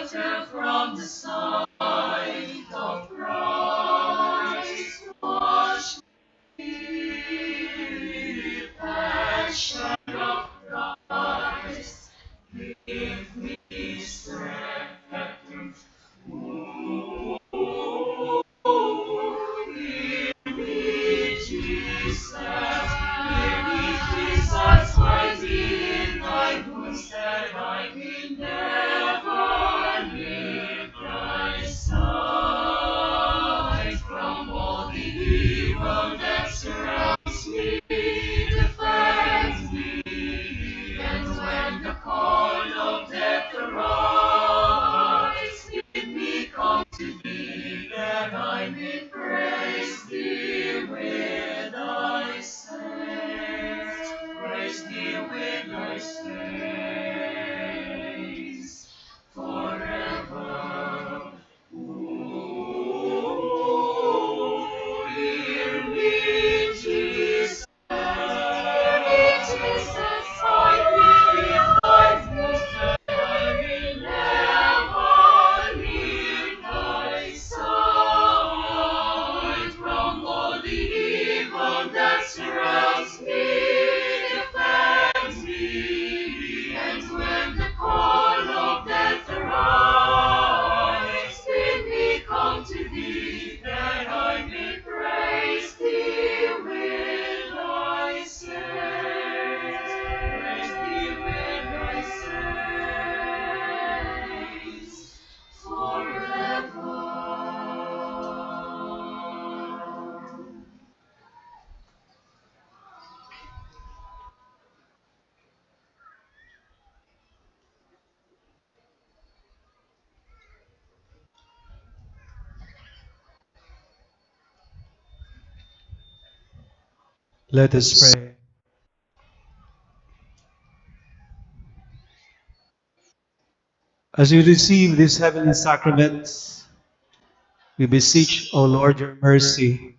water from the side of Christ. Wash me, passion of Christ. Give me strength. Ooh, hear me, Jesus. Hear me, Jesus. Hide me in thy wounds that I may never leave thy side. From all the evil that surrounds me, defend me. And when the call of death arrives, bid me come to thee, that I may praise thee with thy saints. Praise thee with thy saints forever. Ooh, hear me, Jesus. Hear me, Jesus. Hide me in thy voice, that I may never leave thy side. From all the evil that surrounds me, defend me. And when the call of death arrives, bid me come to thee, that I may praise thee with thy saints. Praise thee with thy saints forever. Let us pray. As we receive these heavenly sacraments, we beseech, O Lord, your mercy,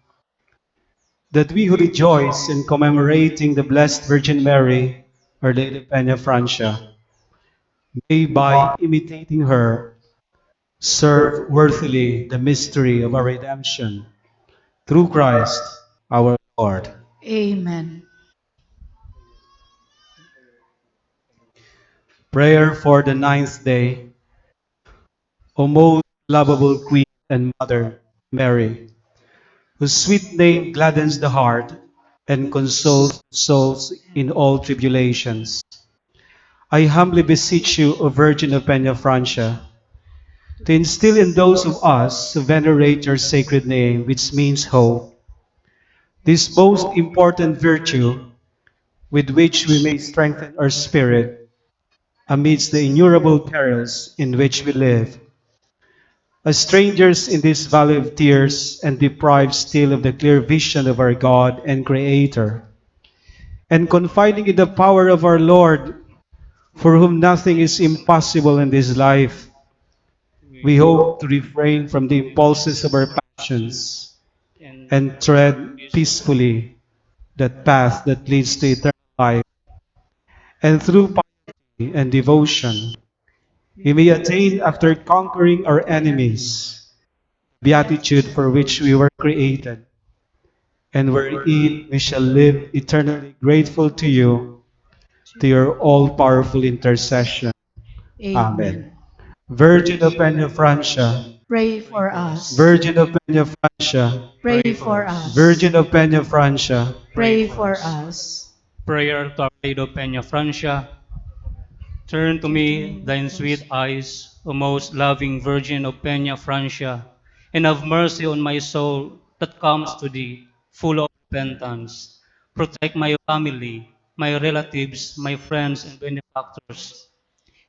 that we who rejoice in commemorating the Blessed Virgin Mary, Our Lady of Peña Francia, may by imitating her serve worthily the mystery of our redemption through Christ our Lord. Amen. Prayer for the ninth day. O most lovable Queen and Mother, Mary, whose sweet name gladdens the heart and consoles souls in all tribulations. I humbly beseech you, O Virgin of Peña Francia, to instill in those of us who venerate your sacred name, which means hope, this most important virtue with which we may strengthen our spirit amidst the innumerable perils in which we live. As strangers in this valley of tears and deprived still of the clear vision of our God and Creator, and confiding in the power of our Lord, for whom nothing is impossible in this life, we hope to refrain from the impulses of our passions and tread peacefully that path that leads to eternal life. And through piety and devotion, we may attain, after conquering our enemies, beatitude for which we were created, and wherein we shall live eternally grateful to you, to your all-powerful intercession. Amen. Amen. Virgin of Peña Francia, Pray for us. Virgin of Peña Francia, Pray for us. Virgin of Peña Francia, Pray for us. Prayer to Our Lady of Peña Francia. Turn to me thine sweet eyes, O most loving Virgin of Peña Francia, and have mercy on my soul that comes to thee, full of repentance. Protect my family, my relatives, my friends, and benefactors.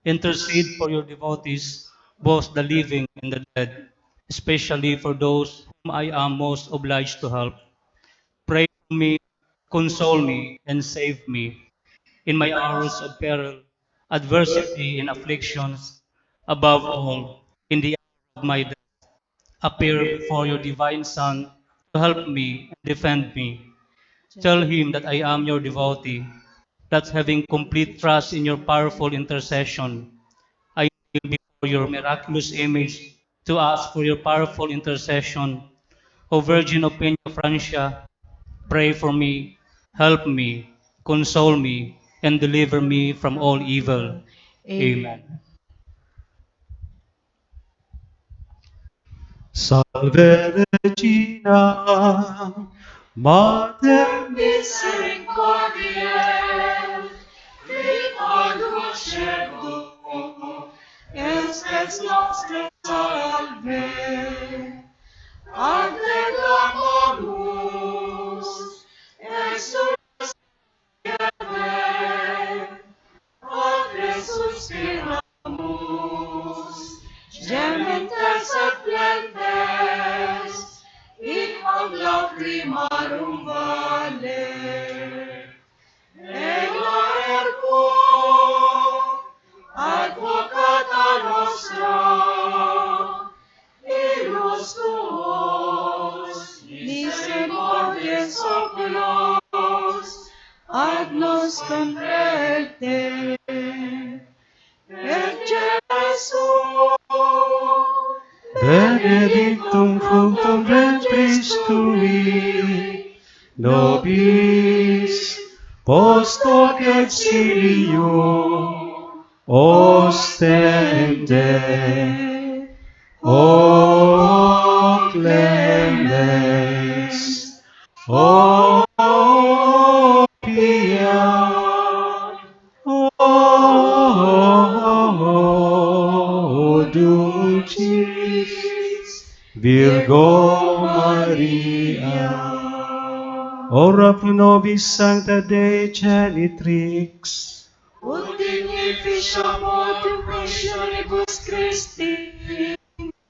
Intercede for your devotees, both the living and the dead, especially for those whom I am most obliged to help. Pray for me, console me, and save me in my hours of peril, adversity, and afflictions. Above all, in the hour of my death, appear before your divine Son to help me and defend me. Tell him that I am your devotee, that having complete trust in your powerful intercession, I kneel for your miraculous image, to ask for your powerful intercession. O Virgin of Peña Francia, pray for me, help me, console me, and deliver me from all evil. Amen. Salve Regina, Mater Misericordiae, Vita dulcedo, estes nostre salve, ante clamamus, exsurge, ante suspiramus, gementes et plentes, in hoc lacrimarum vale. Ella ergo, advocata nostra, illos tuos, misericordiae oculos, ad nos converte. Et Jesús, benedictum fructum ventris tui, nobis post hoc exilium ostende. O clemens, O pia, O dulcis Virgo Maria, ora pro nobis sancta Dei genitrix, ut dignificiamur tu missionibus Christi,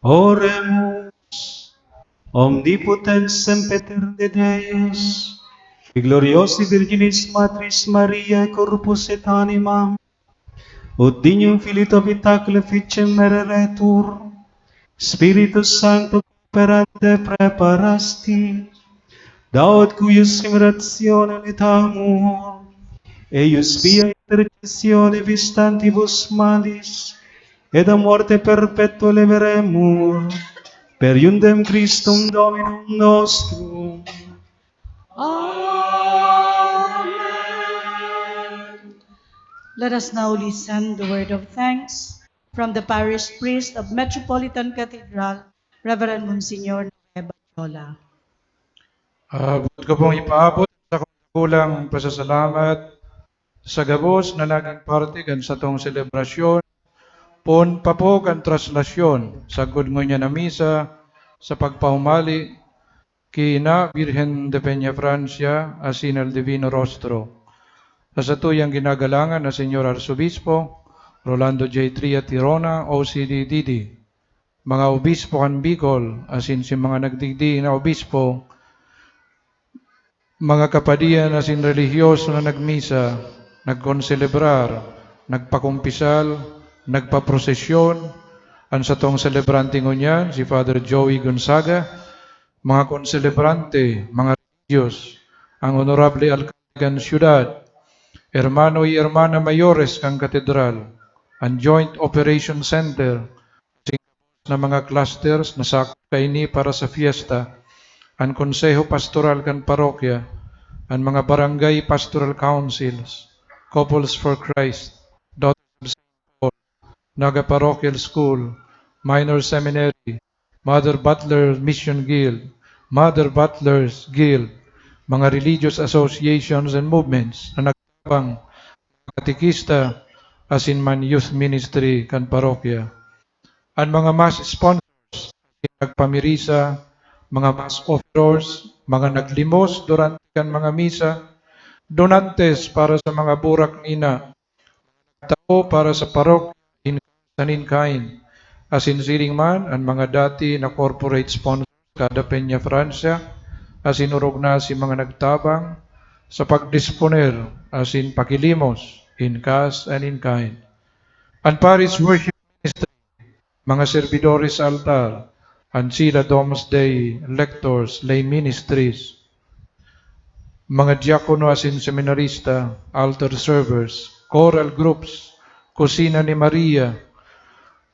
oremus. Omnipotens sempiternde Deus, qui gloriosi Virginis Matris Mariae corpus et animam, ut dignum Filito Vitacule ficem mereretur, Spiritus Sancto cooperante preparasti, daud cuius immeratione letamur, eius via intercessione vistantibus malis, et a morte perpetua leveremur, per iundem Christum Dominum nostrum. Amen. Let us now listen the word of thanks from the parish priest of Metropolitan Cathedral, Reverend Monsignor Nueva Chola. Abot ko pong ipaabot sa kulang pasasalamat sa gabos na naging parte kan sa tong selebrasyon, pon pa po kan traslasyon sa niya na misa sa pagpahumali kina Virgen de Peña Francia asin al Divino Rostro. Sa tuyang ginagalangan na Senyor Arsobispo, Rolando J. Tria Tirona, OCD-DD, mga obispo kan Bicol, asin si mga nagdigdi na obispo, mga kapadian asin relihiyoso na nagmisa, nagkonselebrar, nagpakumpisal, nagpaprosesyon, ang sa tong celebrante ngunyan, si Father Joey Gonzaga, mga konselebrante, mga religious, ang honorable alcalde kan syudad, hermano y hermana mayores kang katedral, ang Joint Operation Center, na mga clusters na sakop kaini para sa fiesta, ang konseho pastoral kan parokya, ang mga barangay pastoral councils, Couples for Christ, Daughters of St. Paul, Naga Parochial School, Minor Seminary, Mother Butler Mission Guild, Mother Butlers Guild, mga religious associations and movements na nagtabang katikista as in man youth ministry kan parokya. Ang mga mass sponsors, nagpamirisa, mga mass offerers, mga naglimos durante kan mga misa, donantes para sa mga burak nina, tao para sa parokya, kain, asin siling man ang mga dati na corporate sponsors kada Peña Francia, asin urog na si mga nagtabang sa pagdisponer, asin pakilimos, in cash and in kind. Ang parish worship ministry, mga servidores sa altar, ang sila Domesday lectors, lay ministries, mga diakono asin seminarista, altar servers, choral groups, Kusina ni Maria,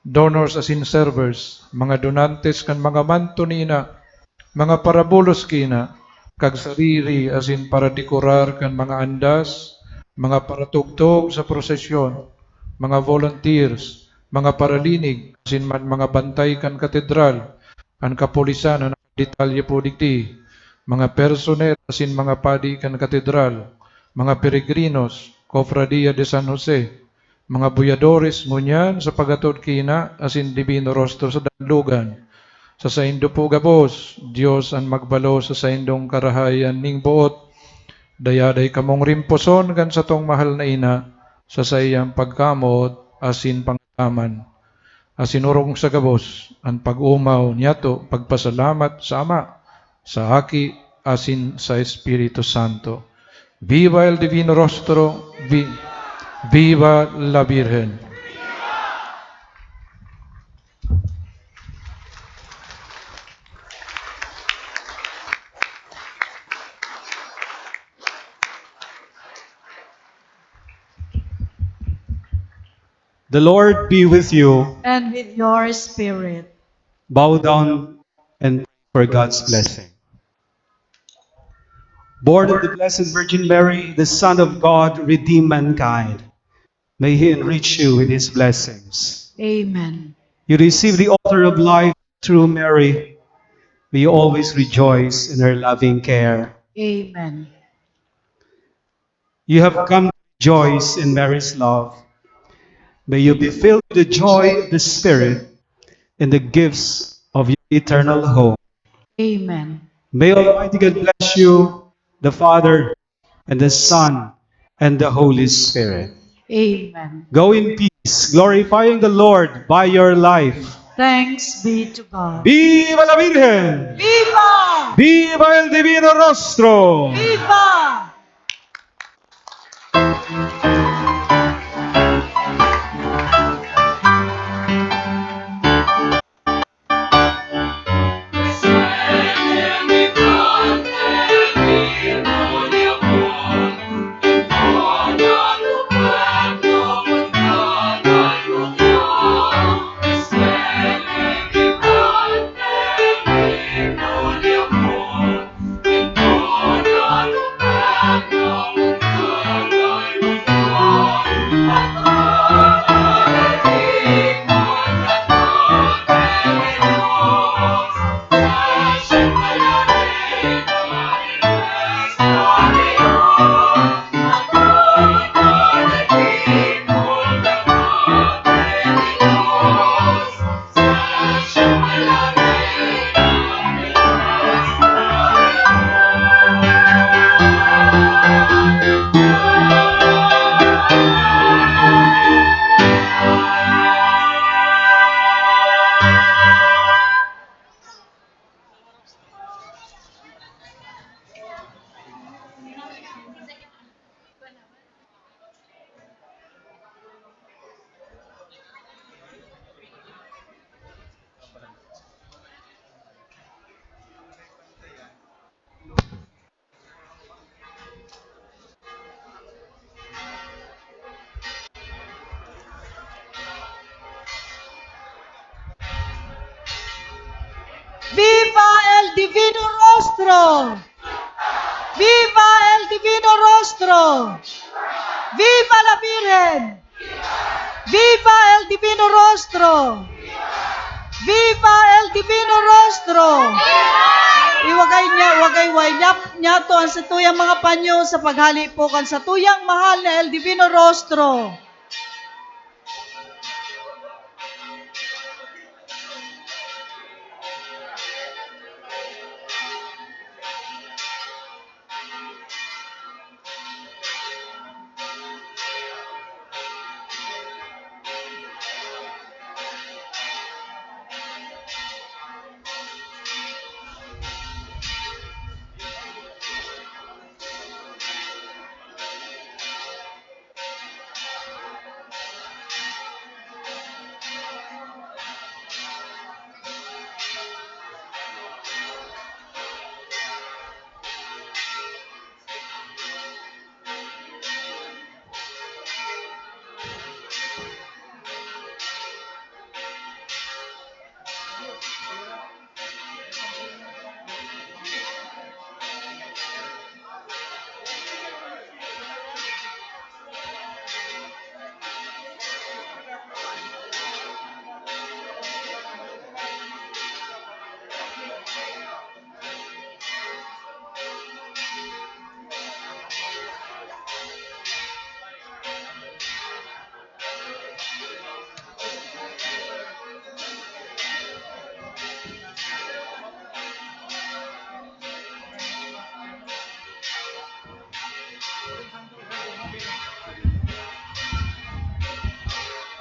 donors as in servers, mga donantes kan mga manto nina, mga parabolos kina, kag sariri as in para dekorar kan mga andas, mga paratugtog sa prosesyon, mga volunteers, mga paralinig, as in man mga bantay kan katedral, kan kapulisan na nakadetalye po digdi, mga personer as in mga padi kan katedral, mga peregrinos, Cofradia de San Jose, mga buyadores ngunyan sa pagatod kina as in divino rostro sa danlugan, sa saindo po gabos, Diyos ang magbalo sa saindong karahayan ning buot, dayaday kamong rimposon kan sa tong mahal na ina, sa sayang pagkamot asin pangkaman. Asinurong sa gabos, ang pag-umaw niyato, pagpasalamat sa Ama, sa Aki, asin sa Espiritu Santo. Viva el Divino Rostro, viva la Virgen. The Lord be with you. And with your spirit. Bow down and pray for God's blessing. Born of the Blessed Virgin Mary, the Son of God, redeem mankind. May He enrich you with His blessings. Amen. You receive the altar of life through Mary. May you always rejoice in her loving care. Amen. You have come to rejoice in Mary's love. May you be filled with the joy of the Spirit and the gifts of your eternal home. Amen. May Almighty God bless you, the Father, and the Son, and the Holy Spirit. Amen. Go in peace, glorifying the Lord by your life. Thanks be to God. Viva la Virgen! Viva! Viva el Divino Rostro! Viva! Viva el Divino Rostro! Viva el Divino Rostro! Viva la Virgen! Viva el Divino Rostro! Viva el Divino Rostro! Iwagay niya to ang satuyang mga panyo sa paghali po kan satuyang mahal na el Divino Rostro.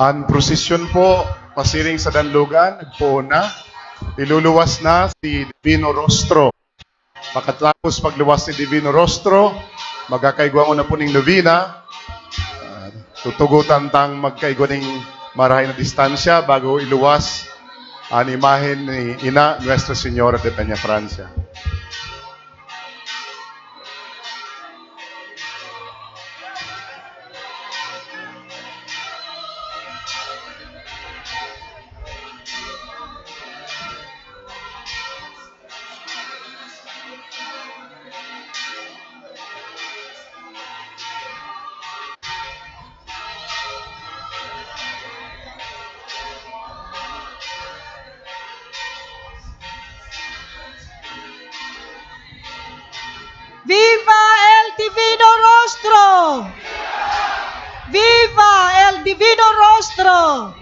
Ang prosesyon po, pasiring sa Danlugan, nagpuuna. Iluluwas na si Divino Rostro. Pagkatapos pagluwas ni Divino Rostro, magkakaigwa na po ng novena. Tutugutan tang magkaigwa ng marahay na distansya bago iluwas ang imahen ni Ina Nuestra Señora de Peña Francia. Viva el Divino Rostro! Viva el Divino Rostro!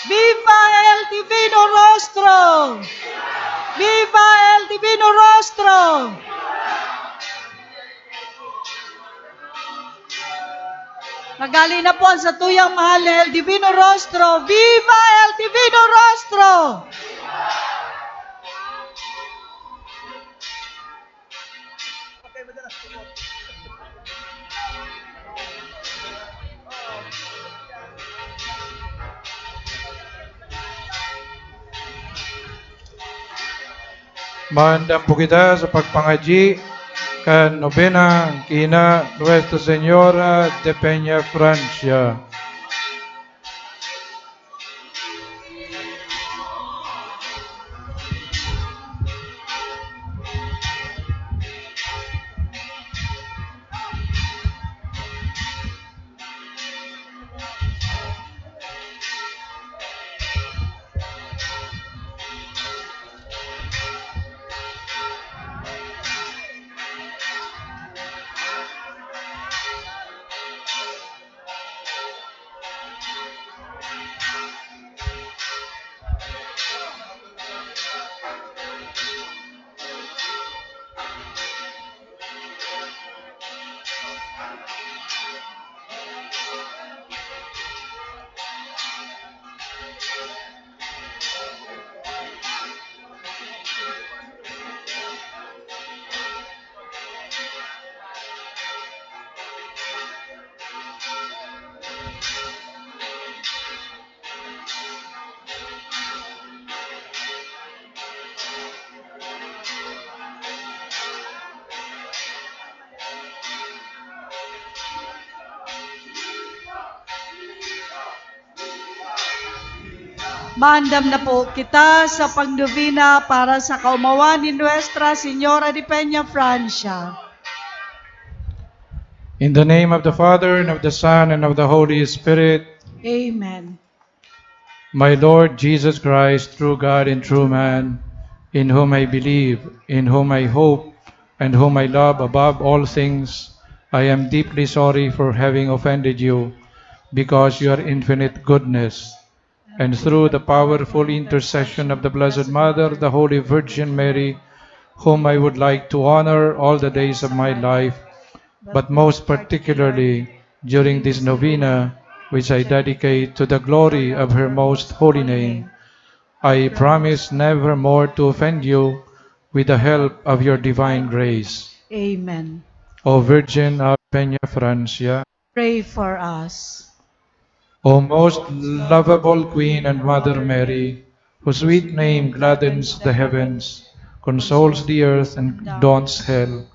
Viva el Divino Rostro! Viva el Divino Rostro! Nagali na po ang satuyang mahal na El Divino Rostro. Viva el Divino Rostro! Maandam po kita sa pagpangaji kan nobena kina Nuestra Señora de Peña Francia. Maandam na po kita sa pagnovena para sa kaumawan ni Nuestra Señora de Peña Francia. In the name of the Father, and of the Son, and of the Holy Spirit. Amen. My Lord Jesus Christ, true God and true man, in whom I believe, in whom I hope, and whom I love above all things, I am deeply sorry for having offended you, because your infinite goodness, and through the powerful intercession of the Blessed Mother, the Holy Virgin Mary, whom I would like to honor all the days of my life, but most particularly during this novena, which I dedicate to the glory of her most holy name. I promise never more to offend you with the help of your divine grace. Amen. O Virgin of Peña Francia, Pray for us. O most lovable Queen and Mother Mary, whose sweet name gladdens the heavens, consoles the earth, and daunts hell,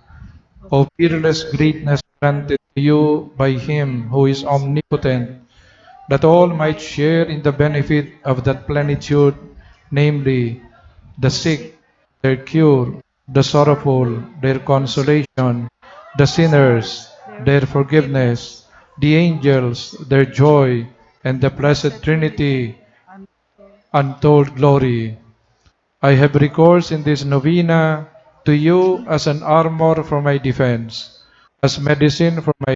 O peerless greatness granted to you by Him who is omnipotent, that all might share in the benefit of that plenitude, namely, the sick, their cure, the sorrowful, their consolation, the sinners, their forgiveness, the angels, their joy, and the blessed Trinity, untold glory. I have recourse in this novena to you as an armor for my defense, as medicine for my